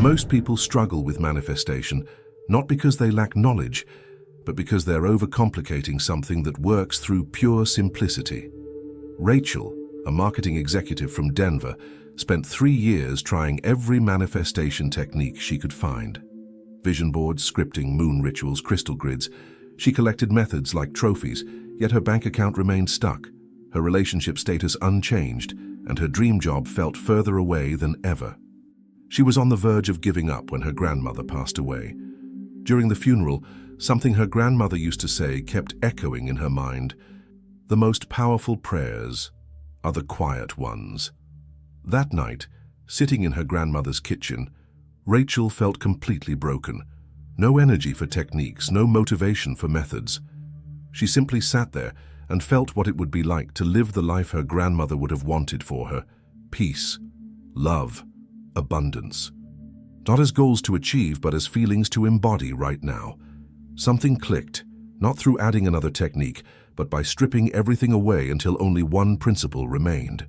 Most people struggle with manifestation, not because they lack knowledge, but because they're overcomplicating something that works through pure simplicity. Rachel, a marketing executive from Denver, spent 3 years trying every manifestation technique she could find. Vision boards, scripting, moon rituals, crystal grids. She collected methods like trophies, yet her bank account remained stuck, her relationship status unchanged, and her dream job felt further away than ever. She was on the verge of giving up when her grandmother passed away. During the funeral, something her grandmother used to say kept echoing in her mind: "The most powerful prayers are the quiet ones." That night, sitting in her grandmother's kitchen, Rachel felt completely broken. No energy for techniques, no motivation for methods. She simply sat there and felt what it would be like to live the life her grandmother would have wanted for her: peace, love, abundance. Not as goals to achieve, but as feelings to embody right now. Something clicked, not through adding another technique, but by stripping everything away until only one principle remained.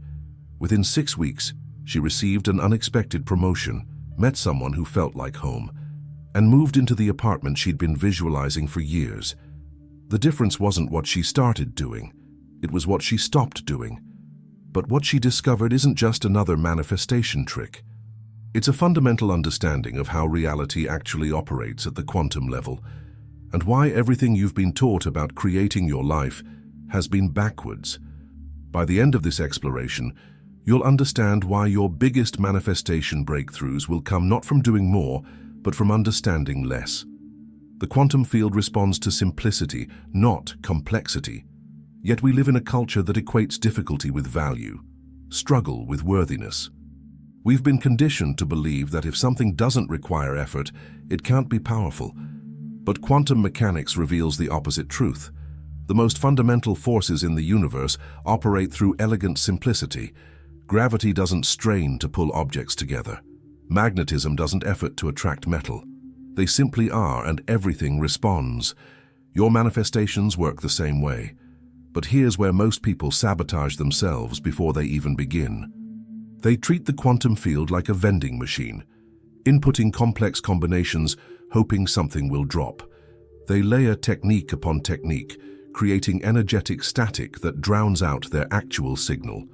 Within 6 weeks, she received an unexpected promotion, met someone who felt like home, and moved into the apartment she'd been visualizing for years. The difference wasn't what she started doing, it was what she stopped doing. But what she discovered isn't just another manifestation trick. It's a fundamental understanding of how reality actually operates at the quantum level, and why everything you've been taught about creating your life has been backwards. By the end of this exploration, you'll understand why your biggest manifestation breakthroughs will come not from doing more, but from understanding less. The quantum field responds to simplicity, not complexity. Yet we live in a culture that equates difficulty with value, struggle with worthiness. We've been conditioned to believe that if something doesn't require effort, it can't be powerful. But quantum mechanics reveals the opposite truth. The most fundamental forces in the universe operate through elegant simplicity. Gravity doesn't strain to pull objects together. Magnetism doesn't effort to attract metal. They simply are, and everything responds. Your manifestations work the same way. But here's where most people sabotage themselves before they even begin. They treat the quantum field like a vending machine, inputting complex combinations, hoping something will drop. They layer technique upon technique, creating energetic static that drowns out their actual signal.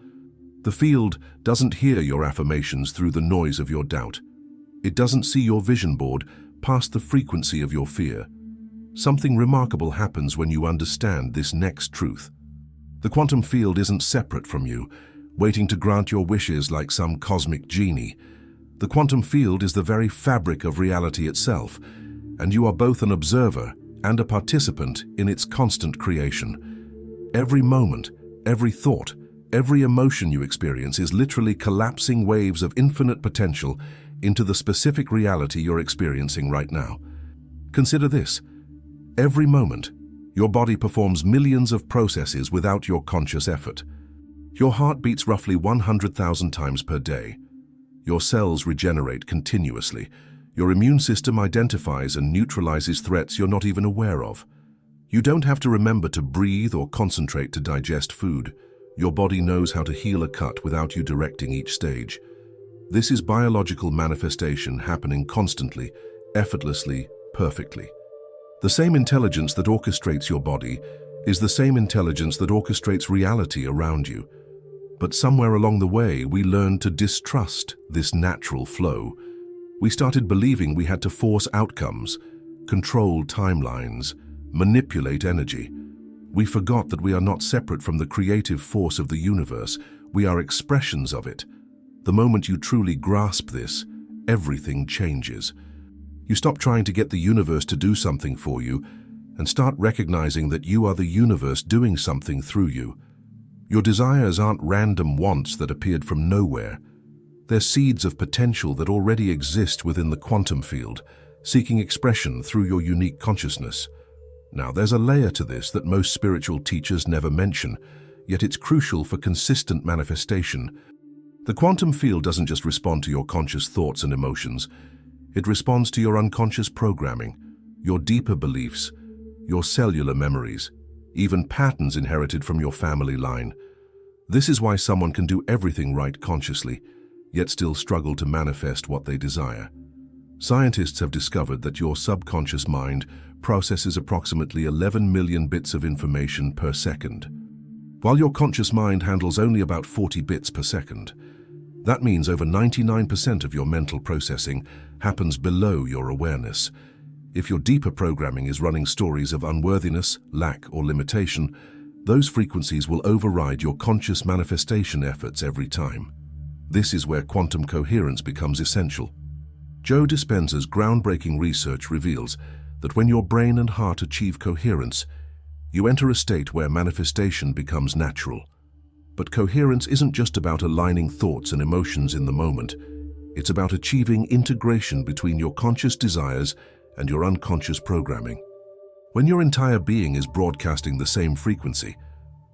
The field doesn't hear your affirmations through the noise of your doubt. It doesn't see your vision board past the frequency of your fear. Something remarkable happens when you understand this next truth. The quantum field isn't separate from you, waiting to grant your wishes like some cosmic genie. The quantum field is the very fabric of reality itself, and you are both an observer and a participant in its constant creation. Every moment, every thought, every emotion you experience is literally collapsing waves of infinite potential into the specific reality you're experiencing right now. Consider this. Every moment, your body performs millions of processes without your conscious effort. Your heart beats roughly 100,000 times per day. Your cells regenerate continuously. Your immune system identifies and neutralizes threats you're not even aware of. You don't have to remember to breathe or concentrate to digest food. Your body knows how to heal a cut without you directing each stage. This is biological manifestation happening constantly, effortlessly, perfectly. The same intelligence that orchestrates your body is the same intelligence that orchestrates reality around you. But somewhere along the way, we learned to distrust this natural flow. We started believing we had to force outcomes, control timelines, manipulate energy. We forgot that we are not separate from the creative force of the universe. We are expressions of it. The moment you truly grasp this, everything changes. You stop trying to get the universe to do something for you and start recognizing that you are the universe doing something through you. Your desires aren't random wants that appeared from nowhere. They're seeds of potential that already exist within the quantum field, seeking expression through your unique consciousness. Now, there's a layer to this that most spiritual teachers never mention, yet it's crucial for consistent manifestation. The quantum field doesn't just respond to your conscious thoughts and emotions. It responds to your unconscious programming, your deeper beliefs, your cellular memories, even patterns inherited from your family line. This is why someone can do everything right consciously, yet still struggle to manifest what they desire. Scientists have discovered that your subconscious mind processes approximately 11 million bits of information per second, while your conscious mind handles only about 40 bits per second. That means over 99% of your mental processing happens below your awareness. If your deeper programming is running stories of unworthiness, lack, or limitation, those frequencies will override your conscious manifestation efforts every time. This is where quantum coherence becomes essential. Joe Dispenza's groundbreaking research reveals that when your brain and heart achieve coherence, you enter a state where manifestation becomes natural. But coherence isn't just about aligning thoughts and emotions in the moment. It's about achieving integration between your conscious desires and your unconscious programming. When your entire being is broadcasting the same frequency,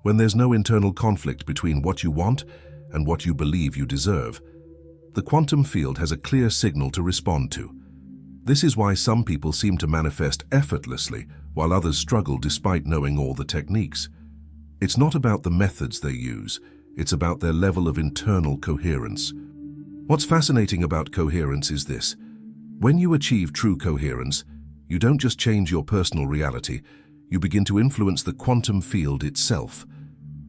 when there's no internal conflict between what you want and what you believe you deserve, the quantum field has a clear signal to respond to. This is why some people seem to manifest effortlessly, while others struggle despite knowing all the techniques. It's not about the methods they use, it's about their level of internal coherence. What's fascinating about coherence is this. When you achieve true coherence, you don't just change your personal reality, you begin to influence the quantum field itself,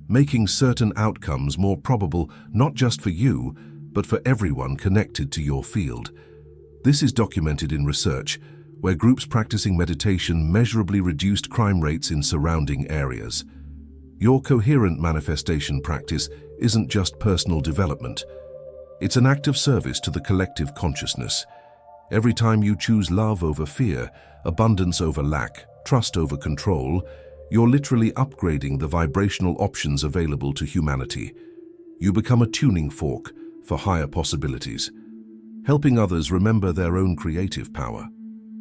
making certain outcomes more probable not just for you, but for everyone connected to your field. This is documented in research, where groups practicing meditation measurably reduced crime rates in surrounding areas. Your coherent manifestation practice isn't just personal development. It's an act of service to the collective consciousness. Every time you choose love over fear, abundance over lack, trust over control, you're literally upgrading the vibrational options available to humanity. You become a tuning fork for higher possibilities, helping others remember their own creative power.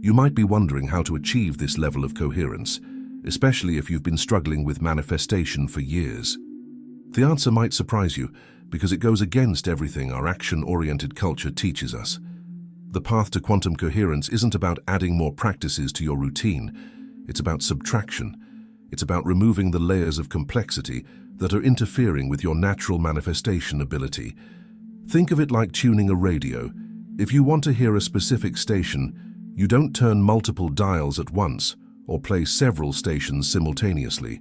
You might be wondering how to achieve this level of coherence, especially if you've been struggling with manifestation for years. The answer might surprise you, because it goes against everything our action-oriented culture teaches us. The path to quantum coherence isn't about adding more practices to your routine. It's about subtraction. It's about removing the layers of complexity that are interfering with your natural manifestation ability. Think of it like tuning a radio. If you want to hear a specific station, you don't turn multiple dials at once or play several stations simultaneously.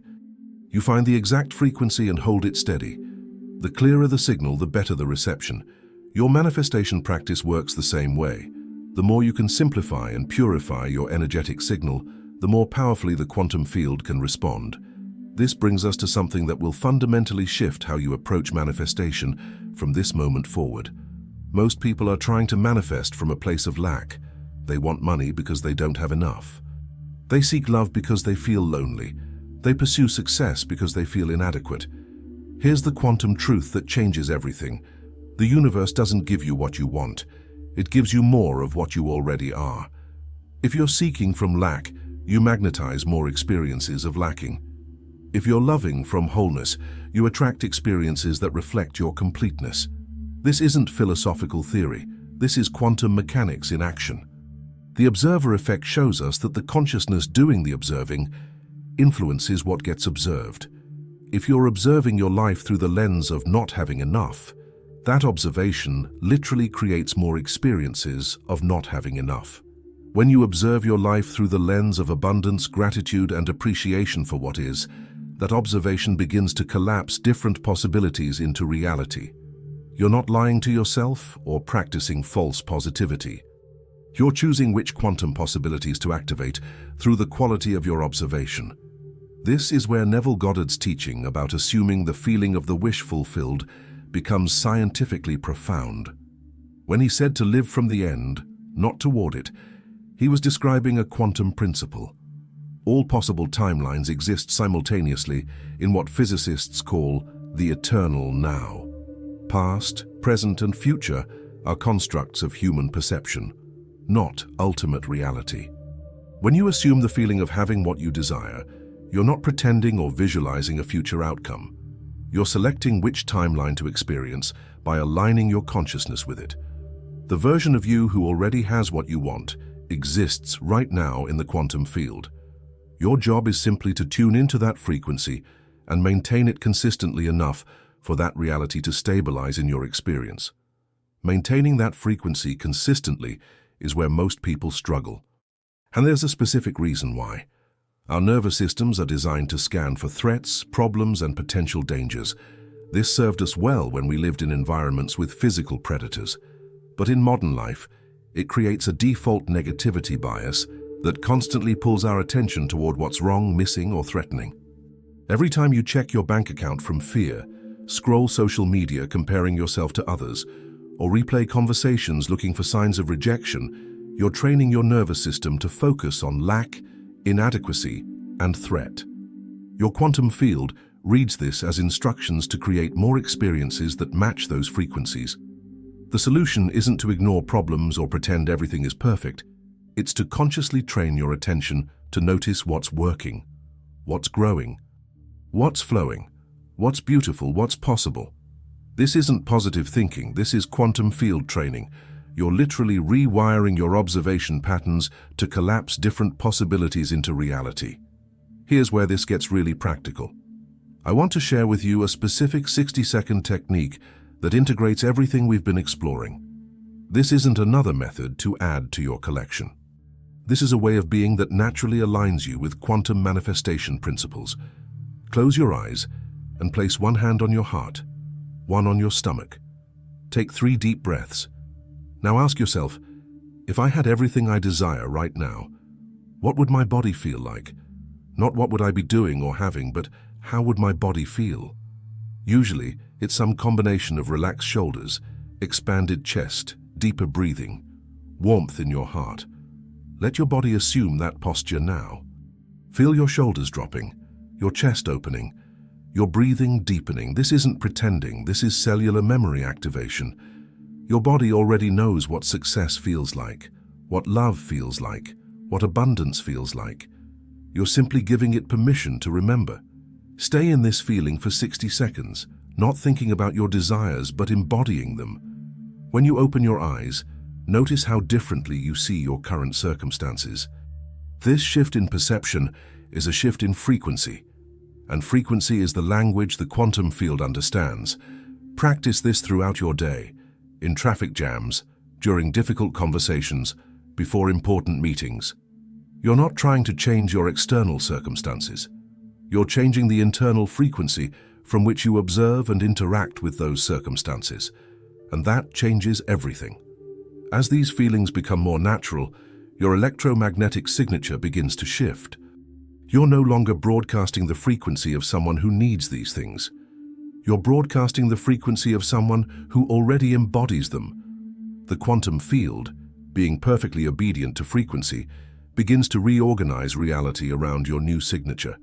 You find the exact frequency and hold it steady. The clearer the signal, the better the reception. Your manifestation practice works the same way. The more you can simplify and purify your energetic signal, the more powerfully the quantum field can respond. This brings us to something that will fundamentally shift how you approach manifestation from this moment forward. Most people are trying to manifest from a place of lack. They want money because they don't have enough. They seek love because they feel lonely. They pursue success because they feel inadequate. Here's the quantum truth that changes everything. The universe doesn't give you what you want. It gives you more of what you already are. If you're seeking from lack, you magnetize more experiences of lacking. If you're loving from wholeness, you attract experiences that reflect your completeness. This isn't philosophical theory. This is quantum mechanics in action. The observer effect shows us that the consciousness doing the observing influences what gets observed. If you're observing your life through the lens of not having enough, that observation literally creates more experiences of not having enough. When you observe your life through the lens of abundance, gratitude, and appreciation for what is, that observation begins to collapse different possibilities into reality. You're not lying to yourself or practicing false positivity. You're choosing which quantum possibilities to activate through the quality of your observation. This is where Neville Goddard's teaching about assuming the feeling of the wish fulfilled becomes scientifically profound. When he said to live from the end, not toward it, he was describing a quantum principle. All possible timelines exist simultaneously in what physicists call the eternal now. Past, present, and future are constructs of human perception, not ultimate reality. When you assume the feeling of having what you desire, you're not pretending or visualizing a future outcome. You're selecting which timeline to experience by aligning your consciousness with it. The version of you who already has what you want exists right now in the quantum field. Your job is simply to tune into that frequency and maintain it consistently enough for that reality to stabilize in your experience. Maintaining that frequency consistently is where most people struggle. And there's a specific reason why. Our nervous systems are designed to scan for threats, problems, and potential dangers. This served us well when we lived in environments with physical predators. But in modern life, it creates a default negativity bias that constantly pulls our attention toward what's wrong, missing, or threatening. Every time you check your bank account from fear, scroll social media comparing yourself to others, or replay conversations looking for signs of rejection, you're training your nervous system to focus on lack, inadequacy, and threat. Your quantum field reads this as instructions to create more experiences that match those frequencies. The solution isn't to ignore problems or pretend everything is perfect. It's to consciously train your attention to notice what's working, what's growing, what's flowing, what's beautiful, what's possible. This isn't positive thinking, this is quantum field training. You're literally rewiring your observation patterns to collapse different possibilities into reality. Here's where this gets really practical. I want to share with you a specific 60-second technique that integrates everything we've been exploring. This isn't another method to add to your collection. This is a way of being that naturally aligns you with quantum manifestation principles. Close your eyes and place one hand on your heart, one on your stomach. Take 3 deep breaths. Now ask yourself, if I had everything I desire right now, what would my body feel like? Not what would I be doing or having, but how would my body feel? Usually, it's some combination of relaxed shoulders, expanded chest, deeper breathing, warmth in your heart. Let your body assume that posture now. Feel your shoulders dropping, your chest opening, your breathing deepening. This isn't pretending, this is cellular memory activation. Your body already knows what success feels like, what love feels like, what abundance feels like. You're simply giving it permission to remember. Stay in this feeling for 60 seconds, not thinking about your desires but embodying them. When you open your eyes, notice how differently you see your current circumstances. This shift in perception is a shift in frequency, and frequency is the language the quantum field understands. Practice this throughout your day, in traffic jams, during difficult conversations, before important meetings. You're not trying to change your external circumstances. You're changing the internal frequency from which you observe and interact with those circumstances, and that changes everything. As these feelings become more natural, your electromagnetic signature begins to shift. You're no longer broadcasting the frequency of someone who needs these things. You're broadcasting the frequency of someone who already embodies them. The quantum field, being perfectly obedient to frequency, begins to reorganize reality around your new signature.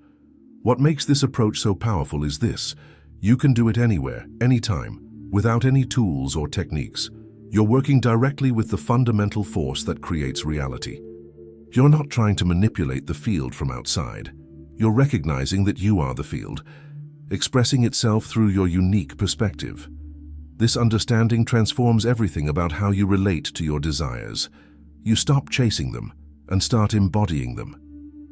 What makes this approach so powerful is this: you can do it anywhere, anytime, without any tools or techniques. You're working directly with the fundamental force that creates reality. You're not trying to manipulate the field from outside. You're recognizing that you are the field, expressing itself through your unique perspective. This understanding transforms everything about how you relate to your desires. You stop chasing them and start embodying them.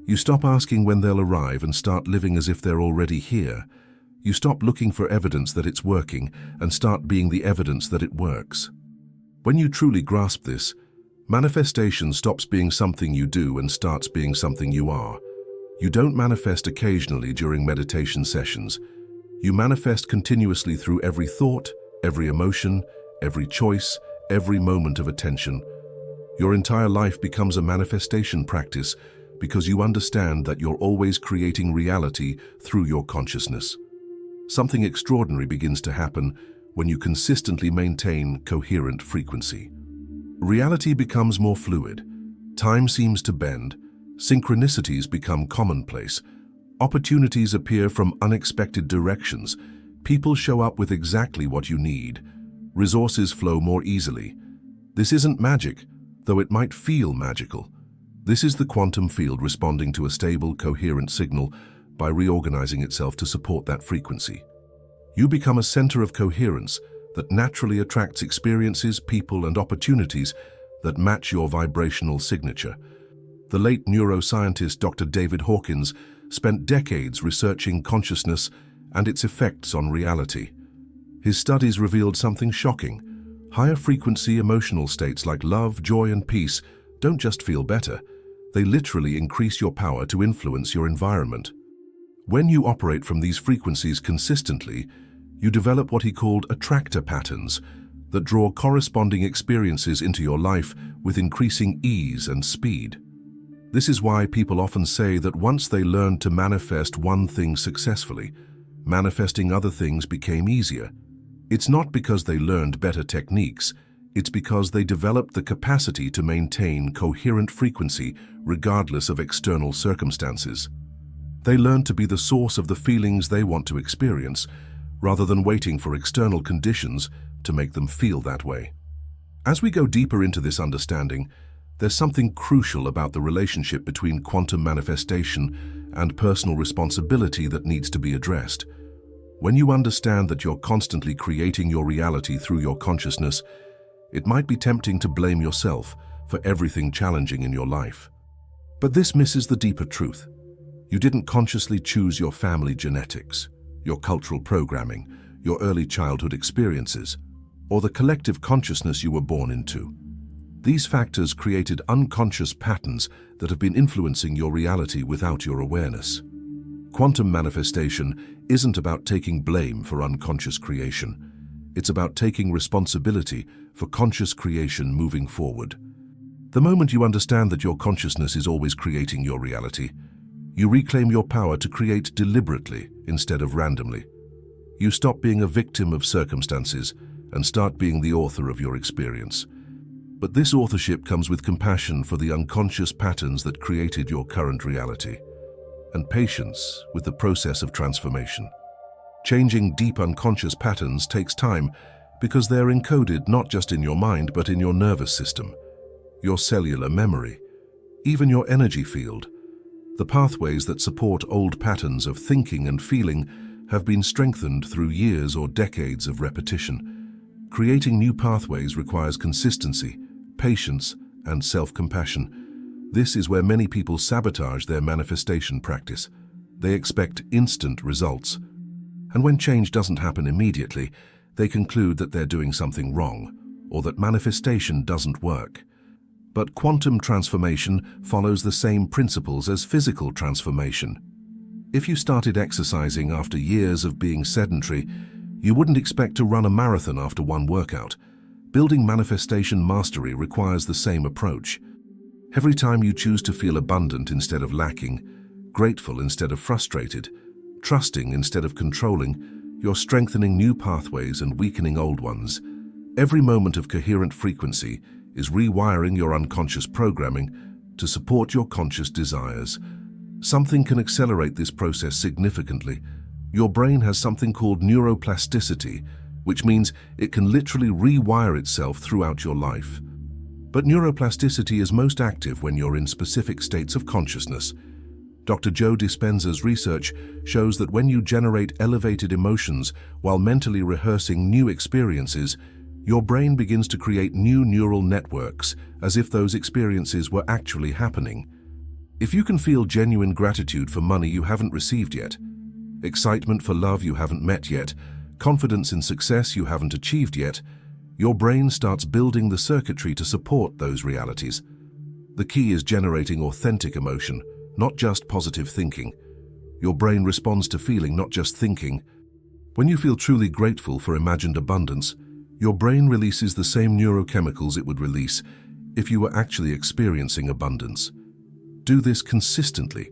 You stop asking when they'll arrive and start living as if they're already here. You stop looking for evidence that it's working and start being the evidence that it works. When you truly grasp this, manifestation stops being something you do and starts being something you are. You don't manifest occasionally during meditation sessions. You manifest continuously through every thought, every emotion, every choice, every moment of attention. Your entire life becomes a manifestation practice because you understand that you're always creating reality through your consciousness. Something extraordinary begins to happen when you consistently maintain coherent frequency. Reality becomes more fluid. Time seems to bend. Synchronicities become commonplace. Opportunities appear from unexpected directions. People show up with exactly what you need. Resources flow more easily. This isn't magic, though it might feel magical. This is the quantum field responding to a stable, coherent signal by reorganizing itself to support that frequency. You become a center of coherence that naturally attracts experiences, people, and opportunities that match your vibrational signature. The late neuroscientist Dr. David Hawkins spent decades researching consciousness and its effects on reality. His studies revealed something shocking. Higher frequency emotional states like love, joy, and peace don't just feel better, they literally increase your power to influence your environment. When you operate from these frequencies consistently, you develop what he called attractor patterns that draw corresponding experiences into your life with increasing ease and speed. This is why people often say that once they learned to manifest one thing successfully, manifesting other things became easier. It's not because they learned better techniques, it's because they developed the capacity to maintain coherent frequency regardless of external circumstances. They learned to be the source of the feelings they want to experience, rather than waiting for external conditions to make them feel that way. As we go deeper into this understanding, there's something crucial about the relationship between quantum manifestation and personal responsibility that needs to be addressed. When you understand that you're constantly creating your reality through your consciousness, it might be tempting to blame yourself for everything challenging in your life. But this misses the deeper truth. You didn't consciously choose your family genetics, your cultural programming, your early childhood experiences, or the collective consciousness you were born into. These factors created unconscious patterns that have been influencing your reality without your awareness. Quantum manifestation isn't about taking blame for unconscious creation. It's about taking responsibility for conscious creation moving forward. The moment you understand that your consciousness is always creating your reality, you reclaim your power to create deliberately instead of randomly. You stop being a victim of circumstances and start being the author of your experience. But this authorship comes with compassion for the unconscious patterns that created your current reality, and patience with the process of transformation. Changing deep unconscious patterns takes time because they're encoded not just in your mind but in your nervous system, your cellular memory, even your energy field. The pathways that support old patterns of thinking and feeling have been strengthened through years or decades of repetition. Creating new pathways requires consistency, patience, and self-compassion. This is where many people sabotage their manifestation practice. They expect instant results. And when change doesn't happen immediately, they conclude that they're doing something wrong, or that manifestation doesn't work. But quantum transformation follows the same principles as physical transformation. If you started exercising after years of being sedentary, you wouldn't expect to run a marathon after one workout. Building manifestation mastery requires the same approach. Every time you choose to feel abundant instead of lacking, grateful instead of frustrated, trusting instead of controlling, you're strengthening new pathways and weakening old ones. Every moment of coherent frequency is rewiring your unconscious programming to support your conscious desires. Something can accelerate this process significantly. Your brain has something called neuroplasticity, which means it can literally rewire itself throughout your life. But neuroplasticity is most active when you're in specific states of consciousness. Dr. Joe Dispenza's research shows that when you generate elevated emotions while mentally rehearsing new experiences, your brain begins to create new neural networks as if those experiences were actually happening. If you can feel genuine gratitude for money you haven't received yet, excitement for love you haven't met yet, confidence in success you haven't achieved yet, your brain starts building the circuitry to support those realities. The key is generating authentic emotion, not just positive thinking. Your brain responds to feeling, not just thinking. When you feel truly grateful for imagined abundance, your brain releases the same neurochemicals it would release if you were actually experiencing abundance. Do this consistently,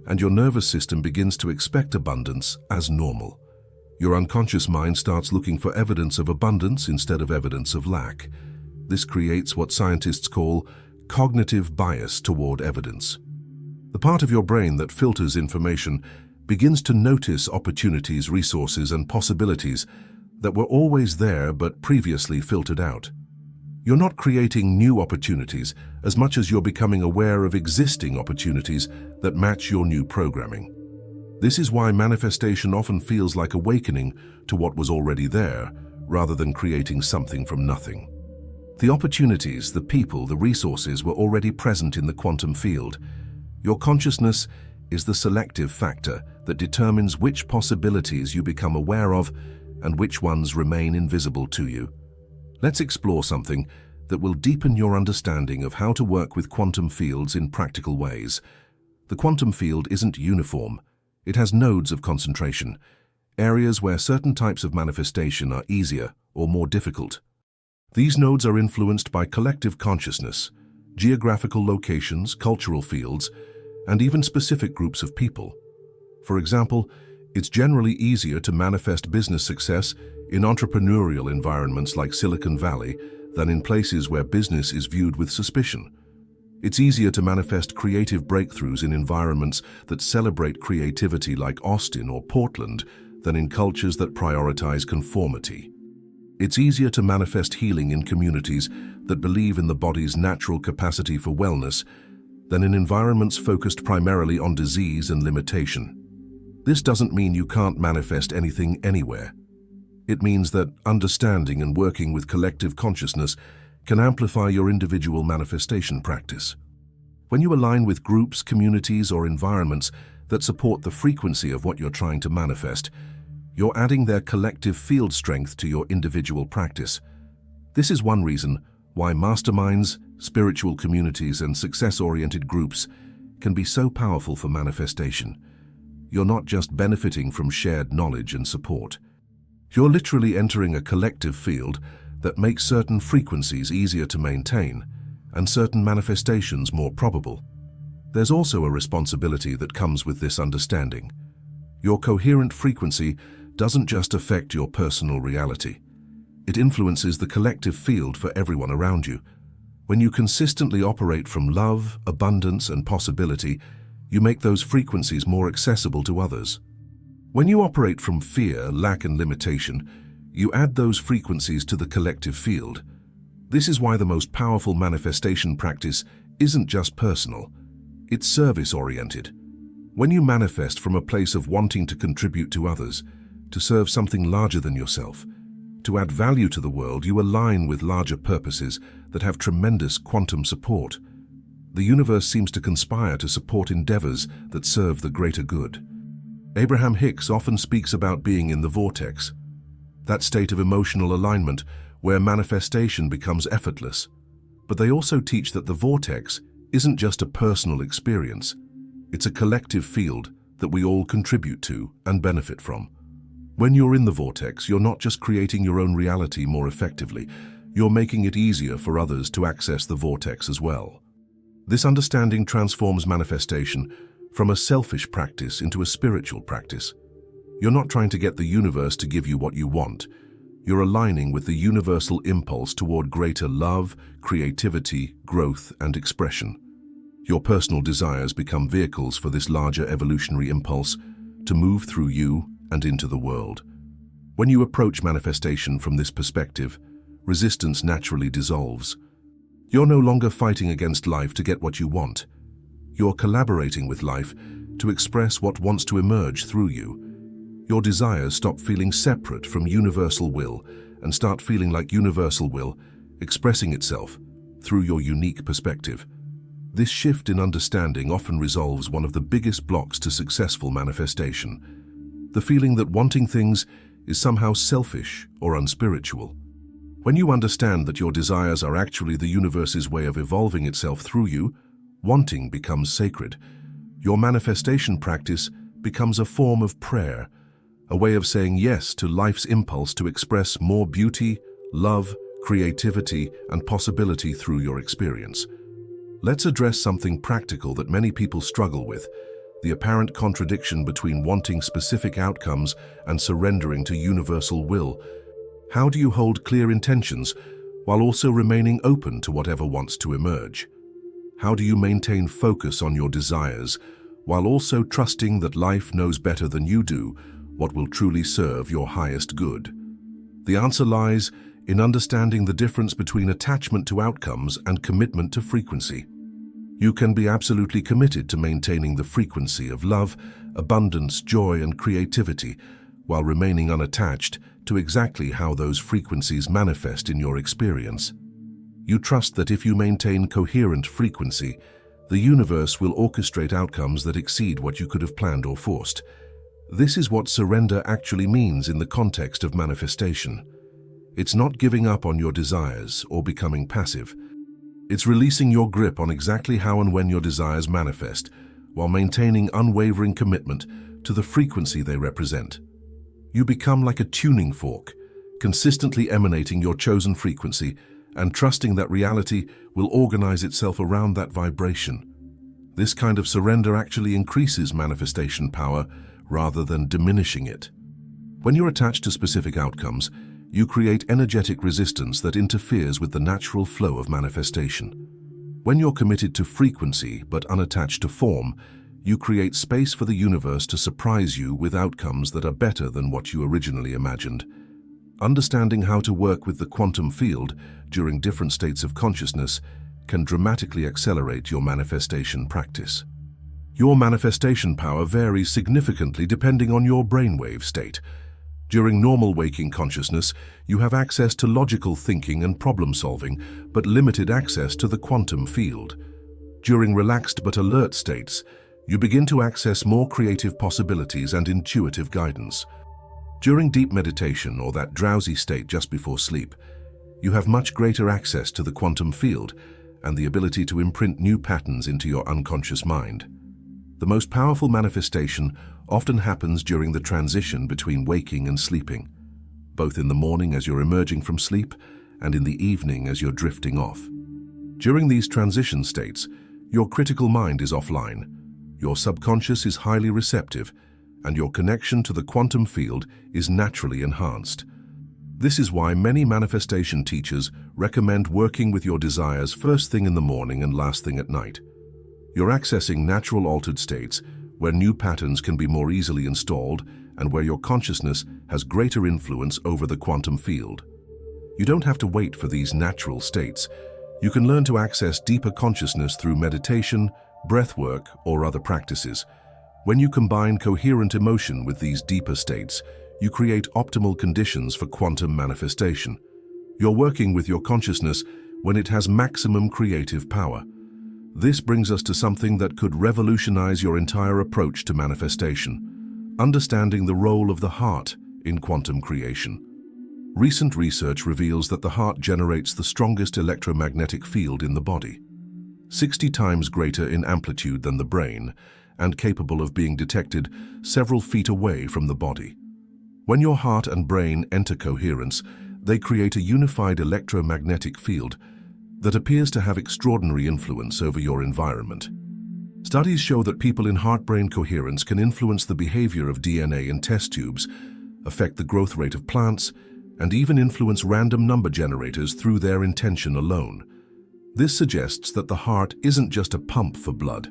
and your nervous system begins to expect abundance as normal. Your unconscious mind starts looking for evidence of abundance instead of evidence of lack. This creates what scientists call cognitive bias toward evidence. The part of your brain that filters information begins to notice opportunities, resources, and possibilities that were always there but previously filtered out. You're not creating new opportunities as much as you're becoming aware of existing opportunities that match your new programming. This is why manifestation often feels like awakening to what was already there, rather than creating something from nothing. The opportunities, the people, the resources were already present in the quantum field. Your consciousness is the selective factor that determines which possibilities you become aware of and which ones remain invisible to you. Let's explore something that will deepen your understanding of how to work with quantum fields in practical ways. The quantum field isn't uniform. It has nodes of concentration, areas where certain types of manifestation are easier or more difficult. These nodes are influenced by collective consciousness, geographical locations, cultural fields, and even specific groups of people. For example, it's generally easier to manifest business success in entrepreneurial environments like Silicon Valley than in places where business is viewed with suspicion. It's easier to manifest creative breakthroughs in environments that celebrate creativity like Austin or Portland than in cultures that prioritize conformity. It's easier to manifest healing in communities that believe in the body's natural capacity for wellness than in environments focused primarily on disease and limitation. This doesn't mean you can't manifest anything anywhere. It means that understanding and working with collective consciousness can amplify your individual manifestation practice. When you align with groups, communities, or environments that support the frequency of what you're trying to manifest, you're adding their collective field strength to your individual practice. This is one reason why masterminds, spiritual communities, and success-oriented groups can be so powerful for manifestation. You're not just benefiting from shared knowledge and support. You're literally entering a collective field that makes certain frequencies easier to maintain and certain manifestations more probable. There's also a responsibility that comes with this understanding. Your coherent frequency doesn't just affect your personal reality. It influences the collective field for everyone around you. When you consistently operate from love, abundance, and possibility, you make those frequencies more accessible to others. When you operate from fear, lack, and limitation, you add those frequencies to the collective field. This is why the most powerful manifestation practice isn't just personal, it's service-oriented. When you manifest from a place of wanting to contribute to others, to serve something larger than yourself, to add value to the world, you align with larger purposes that have tremendous quantum support. The universe seems to conspire to support endeavors that serve the greater good. Abraham Hicks often speaks about being in the vortex, that state of emotional alignment where manifestation becomes effortless. But they also teach that the vortex isn't just a personal experience, it's a collective field that we all contribute to and benefit from. When you're in the vortex, you're not just creating your own reality more effectively, you're making it easier for others to access the vortex as well. This understanding transforms manifestation from a selfish practice into a spiritual practice. You're not trying to get the universe to give you what you want. You're aligning with the universal impulse toward greater love, creativity, growth, and expression. Your personal desires become vehicles for this larger evolutionary impulse to move through you and into the world. When you approach manifestation from this perspective, resistance naturally dissolves. You're no longer fighting against life to get what you want. You're collaborating with life to express what wants to emerge through you. Your desires stop feeling separate from universal will and start feeling like universal will expressing itself through your unique perspective. This shift in understanding often resolves one of the biggest blocks to successful manifestation: the feeling that wanting things is somehow selfish or unspiritual. When you understand that your desires are actually the universe's way of evolving itself through you, wanting becomes sacred. Your manifestation practice becomes a form of prayer, a way of saying yes to life's impulse to express more beauty, love, creativity, and possibility through your experience. Let's address something practical that many people struggle with: the apparent contradiction between wanting specific outcomes and surrendering to universal will. How do you hold clear intentions while also remaining open to whatever wants to emerge? How do you maintain focus on your desires while also trusting that life knows better than you do what will truly serve your highest good? The answer lies in understanding the difference between attachment to outcomes and commitment to frequency. You can be absolutely committed to maintaining the frequency of love, abundance, joy, and creativity while remaining unattached to exactly how those frequencies manifest in your experience. You trust that if you maintain coherent frequency, the universe will orchestrate outcomes that exceed what you could have planned or forced. This is what surrender actually means in the context of manifestation. It's not giving up on your desires or becoming passive. It's releasing your grip on exactly how and when your desires manifest, while maintaining unwavering commitment to the frequency they represent. You become like a tuning fork, consistently emanating your chosen frequency and trusting that reality will organize itself around that vibration. This kind of surrender actually increases manifestation power rather than diminishing it. When you're attached to specific outcomes, you create energetic resistance that interferes with the natural flow of manifestation. When you're committed to frequency but unattached to form, you create space for the universe to surprise you with outcomes that are better than what you originally imagined. Understanding how to work with the quantum field during different states of consciousness can dramatically accelerate your manifestation practice. Your manifestation power varies significantly depending on your brainwave state. During normal waking consciousness, you have access to logical thinking and problem-solving, but limited access to the quantum field. During relaxed but alert states, you begin to access more creative possibilities and intuitive guidance. During deep meditation or that drowsy state just before sleep, you have much greater access to the quantum field and the ability to imprint new patterns into your unconscious mind. The most powerful manifestation often happens during the transition between waking and sleeping, both in the morning as you're emerging from sleep and in the evening as you're drifting off. During these transition states, your critical mind is offline, your subconscious is highly receptive, and your connection to the quantum field is naturally enhanced. This is why many manifestation teachers recommend working with your desires first thing in the morning and last thing at night. You're accessing natural altered states where new patterns can be more easily installed and where your consciousness has greater influence over the quantum field. You don't have to wait for these natural states. You can learn to access deeper consciousness through meditation, breathwork, or other practices. When you combine coherent emotion with these deeper states, you create optimal conditions for quantum manifestation. You're working with your consciousness when it has maximum creative power. This brings us to something that could revolutionize your entire approach to manifestation: understanding the role of the heart in quantum creation. Recent research reveals that the heart generates the strongest electromagnetic field in the body, 60 times greater in amplitude than the brain, and capable of being detected several feet away from the body. When your heart and brain enter coherence, they create a unified electromagnetic field that appears to have extraordinary influence over your environment. Studies show that people in heart-brain coherence can influence the behavior of DNA in test tubes, affect the growth rate of plants, and even influence random number generators through their intention alone. This suggests that the heart isn't just a pump for blood.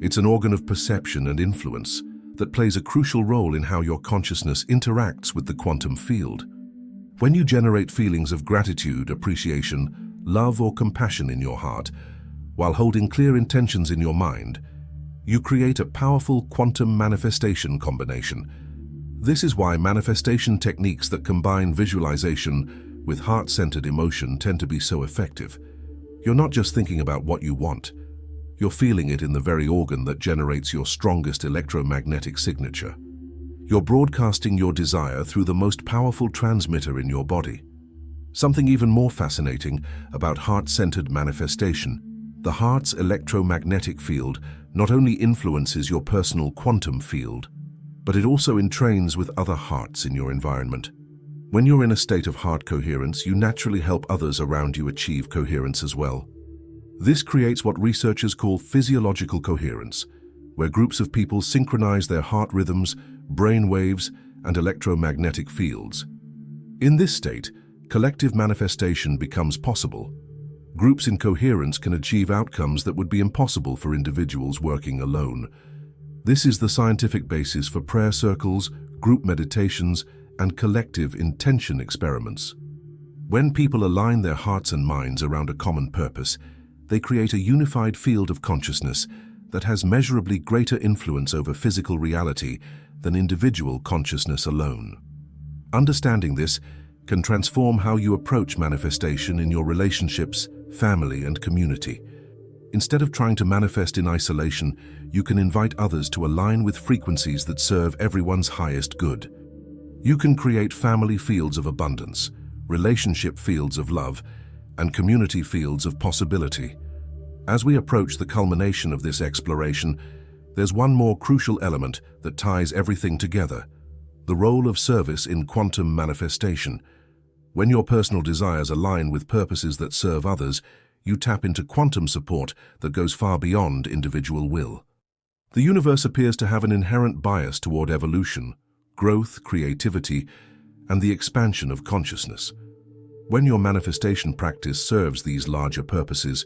It's an organ of perception and influence that plays a crucial role in how your consciousness interacts with the quantum field. When you generate feelings of gratitude, appreciation, love, or compassion in your heart, while holding clear intentions in your mind, you create a powerful quantum manifestation combination. This is why manifestation techniques that combine visualization with heart-centered emotion tend to be so effective. You're not just thinking about what you want. You're feeling it in the very organ that generates your strongest electromagnetic signature. You're broadcasting your desire through the most powerful transmitter in your body. Something even more fascinating about heart-centered manifestation: the heart's electromagnetic field not only influences your personal quantum field, but it also entrains with other hearts in your environment. When you're in a state of heart coherence, you naturally help others around you achieve coherence as well. This creates what researchers call physiological coherence, where groups of people synchronize their heart rhythms, brain waves, and electromagnetic fields. In this state, collective manifestation becomes possible. Groups in coherence can achieve outcomes that would be impossible for individuals working alone. This is the scientific basis for prayer circles, group meditations, and collective intention experiments. When people align their hearts and minds around a common purpose, they create a unified field of consciousness that has measurably greater influence over physical reality than individual consciousness alone. Understanding this can transform how you approach manifestation in your relationships, family, and community. Instead of trying to manifest in isolation, you can invite others to align with frequencies that serve everyone's highest good. You can create family fields of abundance, relationship fields of love, and community fields of possibility. As we approach the culmination of this exploration, there's one more crucial element that ties everything together: the role of service in quantum manifestation. When your personal desires align with purposes that serve others, you tap into quantum support that goes far beyond individual will. The universe appears to have an inherent bias toward evolution, growth, creativity, and the expansion of consciousness. When your manifestation practice serves these larger purposes,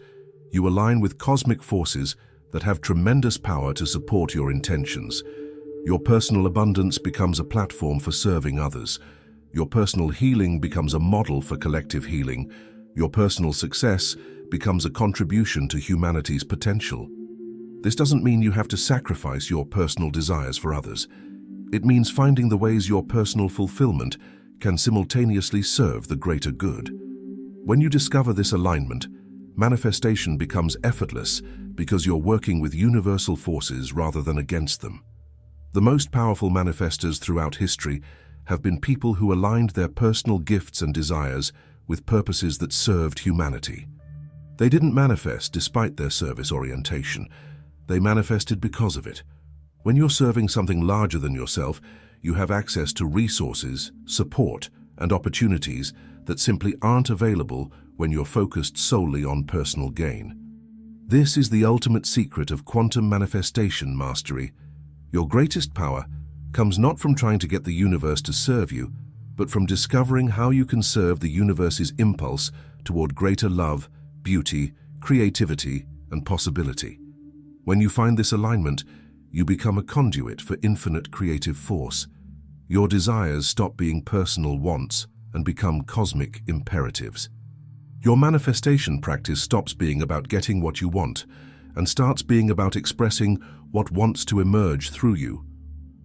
you align with cosmic forces that have tremendous power to support your intentions. Your personal abundance becomes a platform for serving others. Your personal healing becomes a model for collective healing. Your personal success becomes a contribution to humanity's potential. This doesn't mean you have to sacrifice your personal desires for others. It means finding the ways your personal fulfillment can simultaneously serve the greater good. When you discover this alignment, manifestation becomes effortless because you're working with universal forces rather than against them. The most powerful manifestors throughout history have been people who aligned their personal gifts and desires with purposes that served humanity. They didn't manifest despite their service orientation. They manifested because of it. When you're serving something larger than yourself, you have access to resources, support, and opportunities that simply aren't available when you're focused solely on personal gain. This is the ultimate secret of quantum manifestation mastery. Your greatest power comes not from trying to get the universe to serve you, but from discovering how you can serve the universe's impulse toward greater love, beauty, creativity, and possibility. When you find this alignment, you become a conduit for infinite creative force. Your desires stop being personal wants and become cosmic imperatives. Your manifestation practice stops being about getting what you want and starts being about expressing what wants to emerge through you.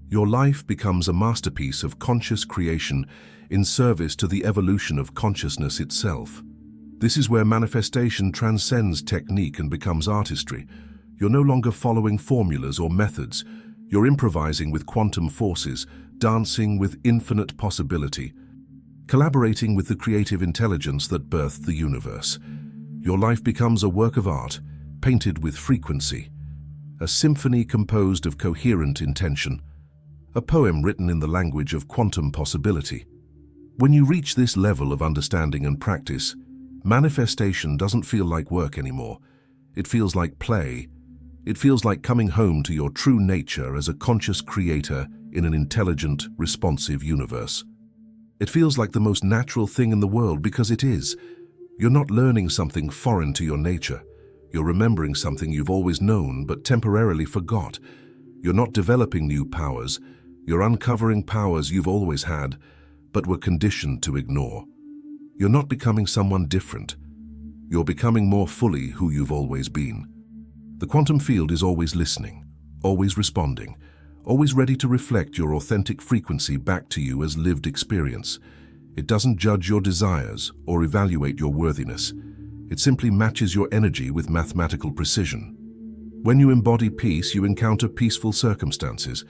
Your life becomes a masterpiece of conscious creation in service to the evolution of consciousness itself. This is where manifestation transcends technique and becomes artistry. You're no longer following formulas or methods. You're improvising with quantum forces, dancing with infinite possibility, collaborating with the creative intelligence that birthed the universe. Your life becomes a work of art, painted with frequency, a symphony composed of coherent intention, a poem written in the language of quantum possibility. When you reach this level of understanding and practice, manifestation doesn't feel like work anymore. It feels like play. It feels like coming home to your true nature as a conscious creator in an intelligent, responsive universe. It feels like the most natural thing in the world because it is. You're not learning something foreign to your nature. You're remembering something you've always known but temporarily forgot. You're not developing new powers. You're uncovering powers you've always had, but were conditioned to ignore. You're not becoming someone different. You're becoming more fully who you've always been. The quantum field is always listening, always responding, always ready to reflect your authentic frequency back to you as lived experience. It doesn't judge your desires or evaluate your worthiness. It simply matches your energy with mathematical precision. When you embody peace, you encounter peaceful circumstances.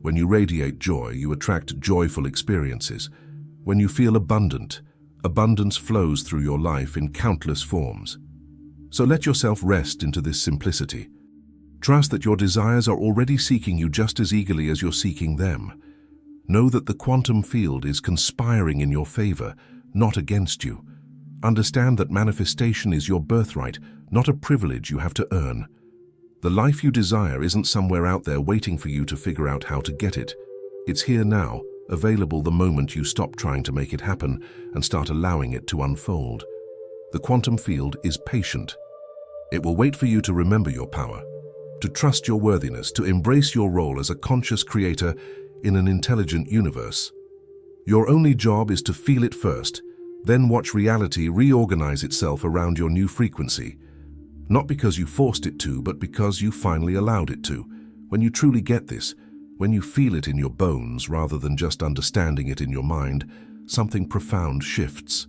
When you radiate joy, you attract joyful experiences. When you feel abundant, abundance flows through your life in countless forms. So let yourself rest into this simplicity. Trust that your desires are already seeking you just as eagerly as you're seeking them. Know that the quantum field is conspiring in your favor, not against you. Understand that manifestation is your birthright, not a privilege you have to earn. The life you desire isn't somewhere out there waiting for you to figure out how to get it. It's here now, available the moment you stop trying to make it happen and start allowing it to unfold. The quantum field is patient. It will wait for you to remember your power, to trust your worthiness, to embrace your role as a conscious creator in an intelligent universe. Your only job is to feel it first, then watch reality reorganize itself around your new frequency. Not because you forced it to, but because you finally allowed it to. When you truly get this, when you feel it in your bones rather than just understanding it in your mind, something profound shifts.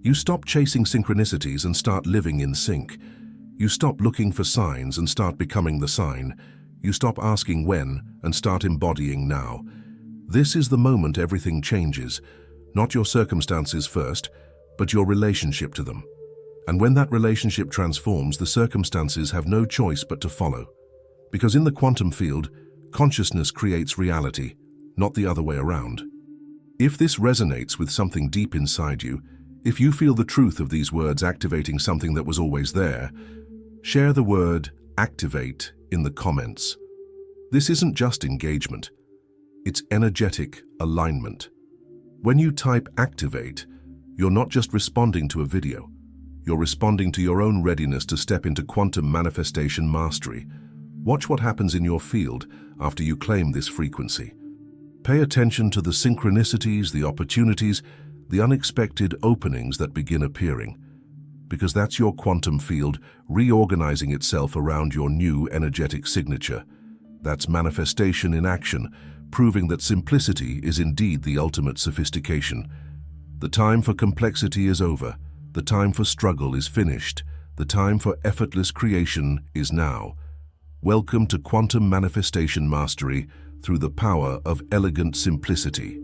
You stop chasing synchronicities and start living in sync. You stop looking for signs and start becoming the sign. You stop asking when and start embodying now. This is the moment everything changes. Not your circumstances first, but your relationship to them. And when that relationship transforms, the circumstances have no choice but to follow. Because in the quantum field, consciousness creates reality, not the other way around. If this resonates with something deep inside you, if you feel the truth of these words activating something that was always there, share the word "activate" in the comments. This isn't just engagement, it's energetic alignment. When you type "activate," you're not just responding to a video, you're responding to your own readiness to step into quantum manifestation mastery. Watch what happens in your field after you claim this frequency. Pay attention to the synchronicities, the opportunities, the unexpected openings that begin appearing, because that's your quantum field reorganizing itself around your new energetic signature. That's manifestation in action, proving that simplicity is indeed the ultimate sophistication. The time for complexity is over. The time for struggle is finished. The time for effortless creation is now. Welcome to Quantum Manifestation Mastery through the power of elegant simplicity.